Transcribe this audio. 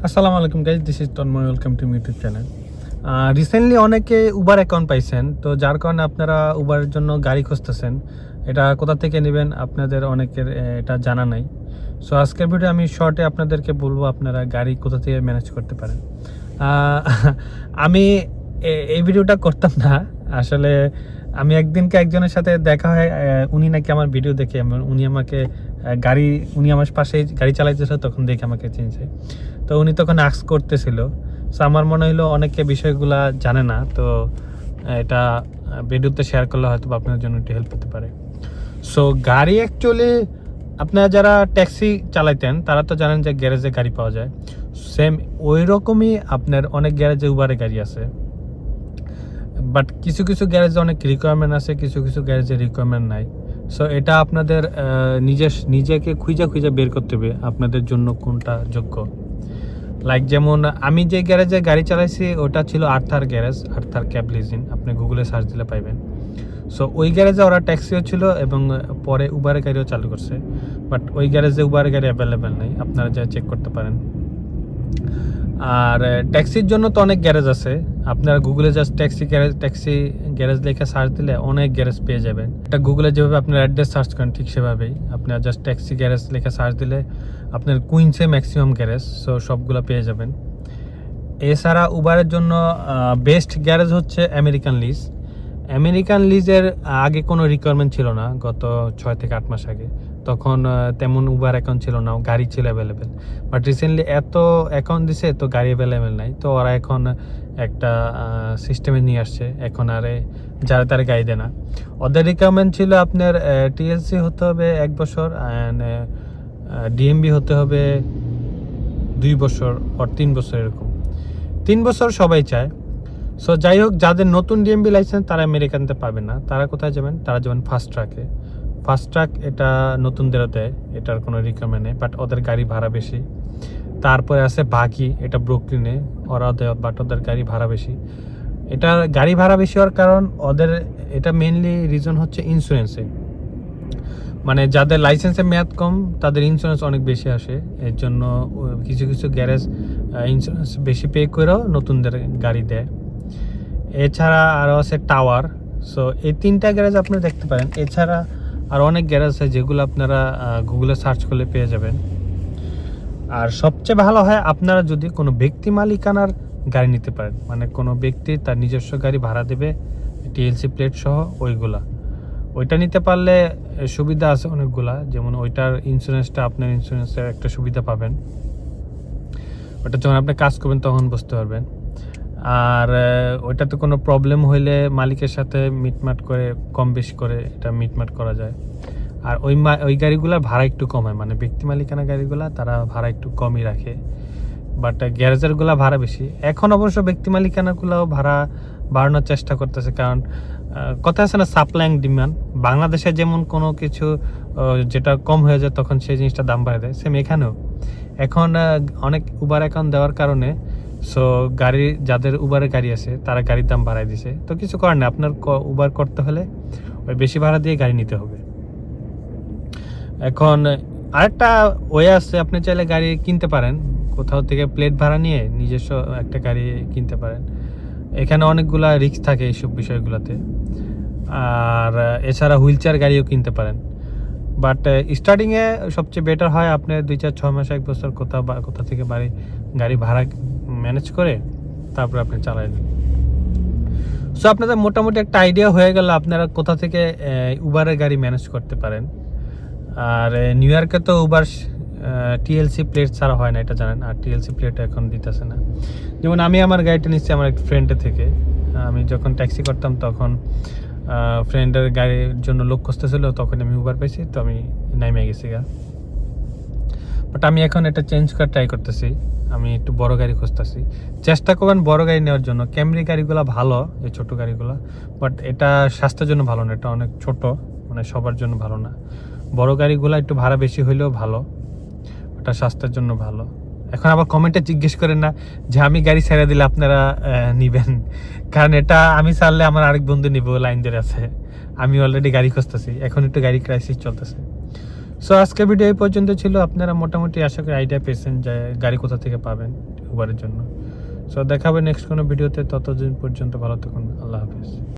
আসসালামু আলাইকুম guys, this is Tanmoy, welcome to YouTube channel. Recently অনেকে উবার অ্যাকাউন্ট পাইছেন, তো যার কারণে আপনারা উবারের জন্য গাড়ি খুঁজতেছেন। এটা কোথা থেকে নেবেন আপনাদের অনেকের এটা জানা নাই। সো আজকের ভিডিও আমি শর্টে আপনাদেরকে বলবো আপনারা গাড়ি কোথা থেকে ম্যানেজ করতে পারেন। আমি এই ভিডিওটা করতাম না আসলে। আমি একদিনকে একজনের সাথে দেখা হয়, উনি নাকি আমার ভিডিও দেখে উনি আমাকে উনি আমার পাশেই গাড়ি চালাইতেছিল, তখন দেখে আমাকে চিনছে। তো উনি তখন আস্ক করতেছিল। সো আমার মনে হলো অনেকে বিষয়গুলা জানে না, তো এটা ভিডিওতে শেয়ার করলে হয়তো আপনার জন্য একটু হেল্প হতে পারে। সো গাড়ি অ্যাকচুয়ালি আপনারা যারা ট্যাক্সি চালাইতেন তারা তো জানেন যে গ্যারেজে গাড়ি পাওয়া যায়। সেম ওই রকমই আপনার অনেক গ্যারেজে উবারে গাড়ি আছে, বাট কিছু কিছু গ্যারেজে অনেক রিকোয়ারমেন্ট আছে, কিছু কিছু গ্যারেজে রিকোয়ারমেন্ট নাই। সো এটা আপনাদের নিজেকে খুঁজে বের করতে হবে আপনাদের জন্য কোনটা যোগ্য। লাইক যেমন আমি যে গ্যারেজে গাড়ি চালাইছি ওটা ছিল Arthur garage, Arthur cab leasing, আপনি গুগলে সার্চ দিলে পাইবেন। সো ওই গ্যারেজে ওরা ট্যাক্সিও ছিল এবং পরে উবারের গাড়িও চালু করছে, বাট ওই গ্যারেজে উবারের গাড়ি অ্যাভেলেবেল নেই, আপনারা যা চেক করতে পারেন। আর ট্যাক্সির জন্য তো অনেক গ্যারেজ আছে, আপনারা গুগলে জাস্ট ট্যাক্সি গ্যারেজ লেখা সার্চ দিলে অনেক গ্যারেজ পেয়ে যাবেন। এটা গুগলে যেভাবে আপনার অ্যাড্রেস সার্চ করেন ঠিক সেভাবেই আপনারা জাস্ট ট্যাক্সি গ্যারেজ লেখা সার্চ দিলে আপনার কুইন্সে ম্যাক্সিমাম গ্যারেজ, সো সবগুলো পেয়ে যাবেন। এছাড়া উবারের জন্য বেস্ট গ্যারেজ হচ্ছে আমেরিকান লিজ। আমেরিকান লিজের আগে কোনো রিকোয়ারমেন্ট ছিল না, গত 6 থেকে 8 মাস আগে। তখন তেমন উবার অ্যাকাউন্ট ছিল না, গাড়ি ছিল অ্যাভেলেবেল। বাট রিসেন্টলি এত অ্যাকাউন্ট দিছে তো গাড়ি অ্যাভেলেবেল নাই, তো ওরা এখন একটা সিস্টেমে নিয়ে আসছে, এখন আর যারা তারা গাড়ি দেয় না। ওদের রিকোয়ারমেন্ট ছিল আপনার টিএলসি হতে হবে 1 বছর, অ্যান্ড ডিএমবি হতে হবে 2 বছর আর 3 বছর, এরকম 3 বছর সবাই চায়। সো যাই হোক, যাদের নতুন ডিএমবি লাইসেন্স তারা আমেরিকানতে পাবে না, তারা কোথায় যাবেন? তারা যাবেন ফাস্ট ট্রাকে। ফাস্ট ট্রাক এটা নতুনদেরও দেয়, এটার কোনো রিকমেন্ড নেই, বাট ওদের গাড়ি ভাড়া বেশি। তারপরে আছে বাকি, এটা ব্রুকলিনে ওরা দেয়, বাট ওদের গাড়ি ভাড়া বেশি। এটা গাড়ি ভাড়া বেশি হওয়ার কারণ ওদের এটা মেনলি রিজন হচ্ছে ইন্স্যুরেন্সে। মানে যাদের লাইসেন্সের মেয়াদ কম তাদের ইন্স্যুরেন্স অনেক বেশি আসে, এর জন্য কিছু কিছু গ্যারেজ ইন্স্যুরেন্স বেশি পে করেও নতুনদের গাড়ি দেয়। এছাড়া আরও আছে টাওয়ার। সো এই 3টা গ্যারেজ আপনারা দেখতে পারেন। এছাড়া আর অনেক গ্যারেজ আছে যেগুলো আপনারা গুগলে সার্চ করলে পেয়ে যাবেন। আর সবচেয়ে ভালো হয় আপনারা যদি কোনো ব্যক্তি মালিকানার গাড়ি নিতে পারেন, মানে কোনো ব্যক্তি তার নিজস্ব গাড়ি ভাড়া দেবে টিএলসি প্লেট সহ, ওইটা নিতে পারলে সুবিধা আছে অনেকগুলা। যেমন ওইটার ইন্স্যুরেন্সটা, আপনার ইন্স্যুরেন্সের একটা সুবিধা পাবেন, ওটা যখন আপনি কাজ করবেন তখন বুঝতে পারবেন। আর ওইটাতে কোনো প্রবলেম হইলে মালিকের সাথে মিটমাট করে কম বেশি করে এটা মিটমাট করা যায়। আর ওই গাড়িগুলোর ভাড়া একটু কম হয়, মানে ব্যক্তি মালিকানা গাড়িগুলো তারা ভাড়া একটু কমই রাখে, বাট গ্যারেজেরগুলো ভাড়া বেশি। এখন অবশ্য ব্যক্তি মালিকানাগুলোও ভাড়া বাড়ানোর চেষ্টা করতেছে, কারণ কথা আছে না, সাপ্লাই অ্যান্ড ডিমান্ড। বাংলাদেশে যেমন কোনো কিছু যেটা কম হয়ে যায় তখন সেই জিনিসটা দাম বাড়িয়ে দেয়, সেম এখানেও এখন অনেক উবার অ্যাকাউন্ট দেওয়ার কারণে সো যাদের উবারের গাড়ি আছে তারা গাড়ির দাম বাড়াই দিছে। তো কিছু করার নেই, আপনার উবার করতে হলে ওই বেশি ভাড়া দিয়ে গাড়ি নিতে হবে। এখন আরেকটা ওয়ে আছে, আপনি চাইলে গাড়ি কিনতে পারেন কোথাও থেকে, প্লেট ভাড়া নিয়ে নিজস্ব একটা গাড়ি কিনতে পারেন। এখানে অনেকগুলা রিস্ক থাকে এইসব বিষয়গুলোতে। আর এছাড়া হুইল চেয়ার গাড়িও কিনতে পারেন, বাট স্টার্টিংয়ে সবচেয়ে বেটার হয় আপনি 2-4-6 মাস 1 বছর কোথা থেকে গাড়ি ভাড়া ম্যানেজ করে তারপর আপনি চালাবেন। সো আপনাদের মোটামুটি একটা আইডিয়া হয়ে গেল আপনারা কোথা থেকে উবারের গাড়ি ম্যানেজ করতে পারেন। আর নিউ ইয়র্কে তো উবার টিএলসি প্লেট ছাড়া হয় না, এটা জানেন। আর টিএলসি প্লেট এখন দিতেছে না। যেমন আমি আমার গাড়িটা নিচ্ছি আমার এক ফ্রেন্ডের থেকে। আমি যখন ট্যাক্সি করতাম তখন ফ্রেন্ডের গাড়ির জন্য লোক খুঁজতেছিল, তখন আমি উবার পাইছি, তো আমি নাইমে গেছি বাট আমি এখন এটা চেঞ্জ করে ট্রাই করতেছি, আমি একটু বড় গাড়ি খুঁজতেছি। চেষ্টা করবেন বড় গাড়ি নেওয়ার জন্য। ক্যামরি গাড়িগুলো ভালো, এই ছোট গাড়িগুলো, বাট এটা স্বাস্থ্যের জন্য ভালো না, এটা অনেক ছোট, মানে সবার জন্য ভালো না। বড় গাড়িগুলো একটু ভাড়া বেশি হইলেও ভালো, ওটা স্বাস্থ্যের জন্য ভালো। এখন আবার কমেন্টে জিজ্ঞেস করেন না যে আমি গাড়ি ছেড়ে দিলে আপনারা নিবেন, কারণ এটা আমি ছাড়লে আমার আরেক বন্ধু নিব, লাইন ধরে আছে। আমি অলরেডি গাড়ি খুঁজতেছি, এখন একটু গাড়ি ক্রাইসিস চলতেছে। সো আজকে ভিডিও এই পর্যন্ত ছিল। আপনারা মোটামুটি আশা করি আইডিয়া পেয়েছেন যে গাড়ি কোথা থেকে পাবেন উবারের জন্য। সো দেখা হবে নেক্সট কোনো ভিডিওতে। ততদিন পর্যন্ত ভালো থাকুন। আল্লাহ হাফিজ।